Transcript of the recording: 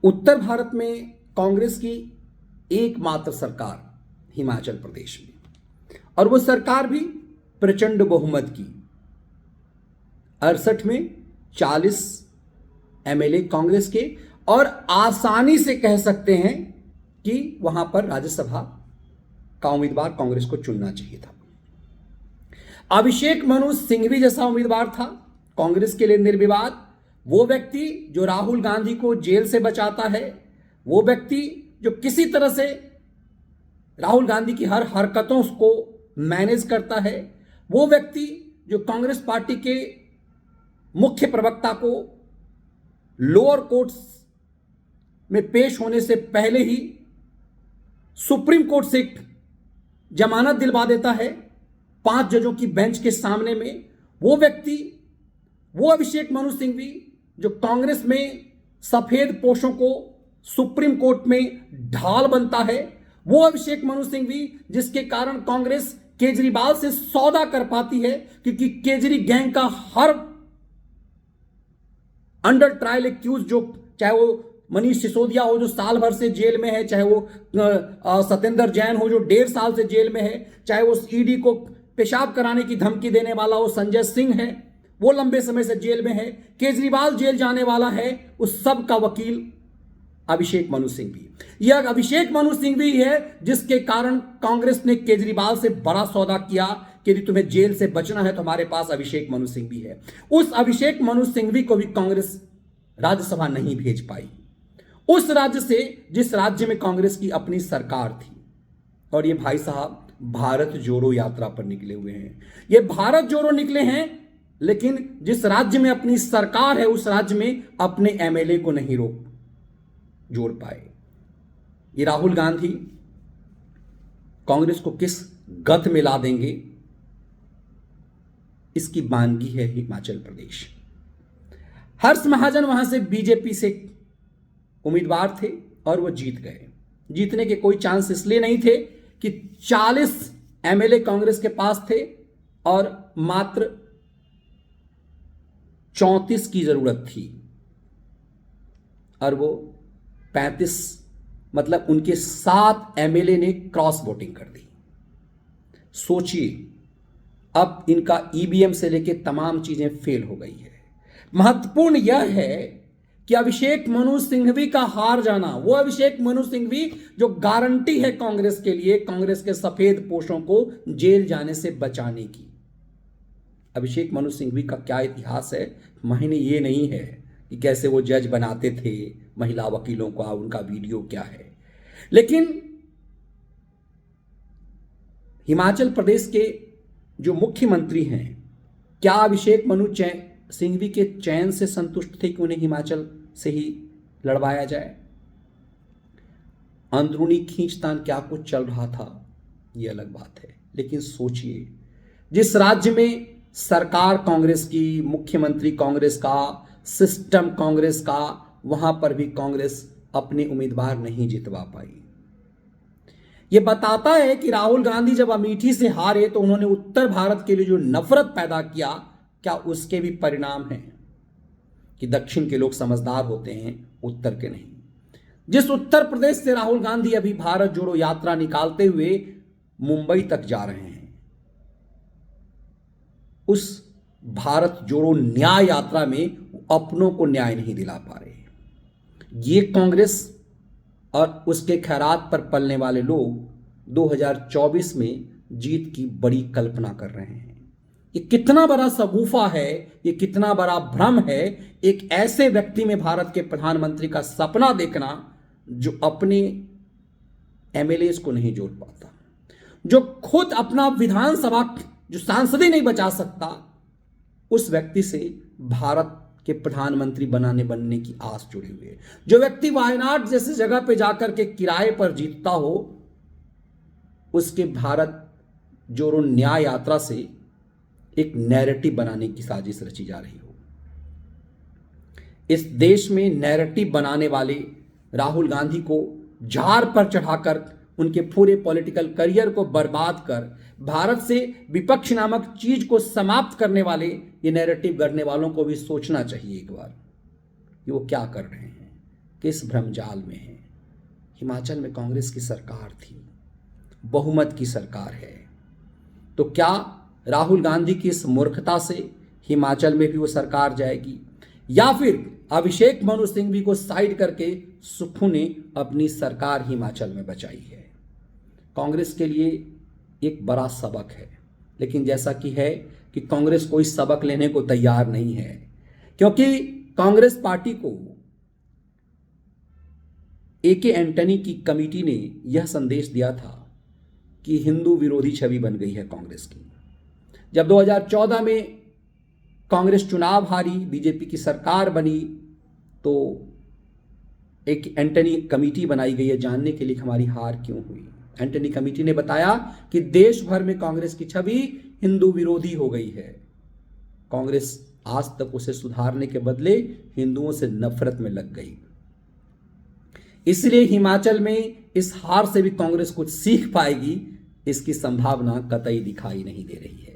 उत्तर भारत में कांग्रेस की एकमात्र सरकार हिमाचल प्रदेश में, और वो सरकार भी प्रचंड बहुमत की। 68 में 40 एमएलए कांग्रेस के, और आसानी से कह सकते हैं कि वहां पर राज्यसभा का उम्मीदवार कांग्रेस को चुनना चाहिए था। अभिषेक मनु सिंघवी जैसा उम्मीदवार था कांग्रेस के लिए निर्विवाद। वो व्यक्ति जो राहुल गांधी को जेल से बचाता है, वो व्यक्ति जो किसी तरह से राहुल गांधी की हर हरकतों को मैनेज करता है, वो व्यक्ति जो कांग्रेस पार्टी के मुख्य प्रवक्ता को लोअर कोर्ट्स में पेश होने से पहले ही सुप्रीम कोर्ट से जमानत दिलवा देता है 5 जजों की बेंच के सामने में। वो व्यक्ति, वो अभिषेक मनु सिंघवी जो कांग्रेस में सफेद पोशों को सुप्रीम कोर्ट में ढाल बनता है, वो अभिषेक मनु सिंघवी जिसके कारण कांग्रेस केजरीवाल से सौदा कर पाती है, क्योंकि केजरी गैंग का हर अंडर ट्रायल एक्यूज, जो चाहे वो मनीष सिसोदिया हो जो साल भर से जेल में है, चाहे वो सत्येंद्र जैन हो जो 1.5 साल से जेल में है, चाहे वो ईडी को पेशाब कराने की धमकी देने वाला वो संजय सिंह है, वो लंबे समय से जेल में है, केजरीवाल जेल जाने वाला है, उस सब का वकील अभिषेक मनु सिंघवी। यह अभिषेक मनु सिंघवी है जिसके कारण कांग्रेस ने केजरीवाल से बड़ा सौदा किया कि यदि तुम्हें जेल से बचना है तो हमारे पास अभिषेक मनु सिंघवी है। उस अभिषेक मनु सिंघवी को भी कांग्रेस राज्यसभा नहीं भेज पाई, उस राज्य से जिस राज्य में कांग्रेस की अपनी सरकार थी। और ये भाई साहब भारत जोड़ो यात्रा पर निकले हुए हैं। ये भारत जोड़ो निकले हैं, लेकिन जिस राज्य में अपनी सरकार है उस राज्य में अपने एमएलए को नहीं जोड़ पाए। ये राहुल गांधी कांग्रेस को किस गत में ला देंगे, इसकी बानगी है हिमाचल प्रदेश। हर्ष महाजन वहां से बीजेपी से उम्मीदवार थे और वो जीत गए। जीतने के कोई चांस इसलिए नहीं थे कि 40 एमएलए कांग्रेस के पास थे और मात्र 34 की जरूरत थी, और वो 35, मतलब उनके 7 एमएलए ने क्रॉस वोटिंग कर दी। सोचिए, अब इनका ईवीएम से लेके तमाम चीजें फेल हो गई है। महत्वपूर्ण यह है कि अभिषेक मनु सिंघवी का हार जाना, वो अभिषेक मनु सिंघवी जो गारंटी है कांग्रेस के लिए, कांग्रेस के सफेद पोशों को जेल जाने से बचाने की। अभिषेक मनु सिंघवी का क्या इतिहास है, मायने ये नहीं है कि कैसे वो जज बनाते थे महिला वकीलों का, उनका वीडियो क्या है। लेकिन हिमाचल प्रदेश के जो मुख्यमंत्री हैं, क्या अभिषेक मनु सिंघवी के चयन से संतुष्ट थे कि उन्हें हिमाचल से ही लड़वाया जाए? अंदरूनी खींचतान क्या कुछ चल रहा था, यह अलग बात है। लेकिन सोचिए, जिस राज्य में सरकार कांग्रेस की, मुख्यमंत्री कांग्रेस का, सिस्टम कांग्रेस का, वहां पर भी कांग्रेस अपने उम्मीदवार नहीं जितवा पाई। यह बताता है कि राहुल गांधी जब अमेठी से हारे तो उन्होंने उत्तर भारत के लिए जो नफरत पैदा किया, क्या उसके भी परिणाम हैं कि दक्षिण के लोग समझदार होते हैं, उत्तर के नहीं। जिस उत्तर प्रदेश से राहुल गांधी अभी भारत जोड़ो यात्रा निकालते हुए मुंबई तक जा रहे हैं, उस भारत जोड़ो न्याय यात्रा में अपनों को न्याय नहीं दिला पा रहे। ये कांग्रेस और उसके खैरात पर पलने वाले लोग 2024 में जीत की बड़ी कल्पना कर रहे हैं। ये कितना बड़ा सगुफा है, ये कितना बड़ा भ्रम है एक ऐसे व्यक्ति में भारत के प्रधानमंत्री का सपना देखना जो अपने एमएलए को नहीं जोड़ पाता, जो खुद अपना विधानसभा जो सांसद ही नहीं बचा सकता, उस व्यक्ति से भारत के प्रधानमंत्री बनने की आस जुड़ी हुई है। जो व्यक्ति वायनाड जैसी जगह पे जाकर के किराए पर जीतता हो, उसके भारत जोड़ो न्याय यात्रा से एक नैरेटिव बनाने की साजिश रची जा रही हो। इस देश में नैरेटिव बनाने वाले राहुल गांधी को झाड़ पर चढ़ाकर उनके पूरे पॉलिटिकल करियर को बर्बाद कर भारत से विपक्ष नामक चीज को समाप्त करने वाले ये नैरेटिव गढ़ने वालों को भी सोचना चाहिए एक बार कि वो क्या कर रहे हैं, किस भ्रमजाल में हैं। हिमाचल में कांग्रेस की सरकार थी, बहुमत की सरकार है, तो क्या राहुल गांधी की इस मूर्खता से हिमाचल में भी वो सरकार जाएगी, या फिर अभिषेक मनु सिंघवी को साइड करके सुक्खू ने अपनी सरकार हिमाचल में बचाई है। कांग्रेस के लिए एक बड़ा सबक है, लेकिन जैसा कि है कि कांग्रेस कोई सबक लेने को तैयार नहीं है, क्योंकि कांग्रेस पार्टी को ए.के. एंटनी की कमेटी ने यह संदेश दिया था कि हिंदू विरोधी छवि बन गई है कांग्रेस की। जब 2014 में कांग्रेस चुनाव हारी, बीजेपी की सरकार बनी, तो एक एंटनी कमेटी बनाई गई है जानने के लिए हमारी हार क्यों हुई। एंटनी कमेटी ने बताया कि देश भर में कांग्रेस की छवि हिंदू विरोधी हो गई है। कांग्रेस आज तक उसे सुधारने के बदले हिंदुओं से नफरत में लग गई। इसलिए हिमाचल में इस हार से भी कांग्रेस कुछ सीख पाएगी, इसकी संभावना कतई दिखाई नहीं दे रही है।